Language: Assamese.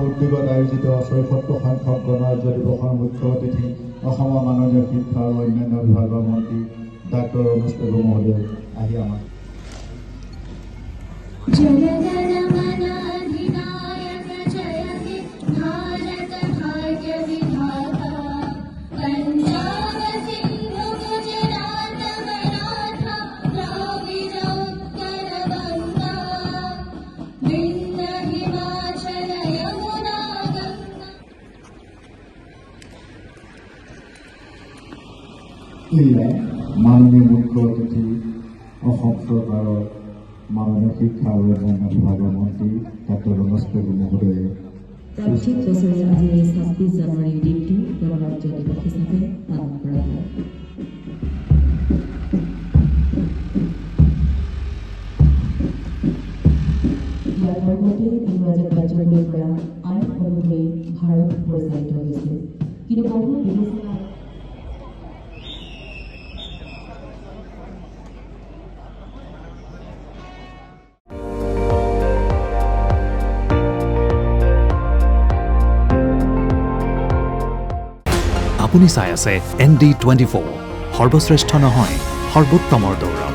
উদ্যোগত আয়োজিত ৬৬ সংখ্যক গণৰাজ্য দিৱসৰ মুখ্য অতিথি অসমৰ মাননীয় শিক্ষা আৰু অন্যান্য বিভাগৰ মন্ত্ৰী ডাঃ ৰমেশ পেগু মহোদয় আহি আমাক মাননীয় মুখ্য অতিথি অসম চৰকাৰৰ মাননীয় শিক্ষা আৰু অন্যান্য বিভাগৰ মন্ত্ৰী ডাঃ ৰমেশ পেগু মহোদয়ে প্ৰত্যেক বছৰে আজি ২৬ জানুৱাৰীৰ দিনটো গণৰাজ্য দিৱস হিচাপে পালন কৰা হয়। ইয়াৰ পূৰ্বতে ইংৰাজী কাৰ্যকৰী কৰা আইন অনুসৰি ভাৰত পৰিচালিত হৈছিল, কিন্তু বহু বিবেচনা আপুনি চাই আছে ND24 সৰ্বশ্ৰেষ্ঠ নহয় সৰ্বোত্তমৰ দৌৰ।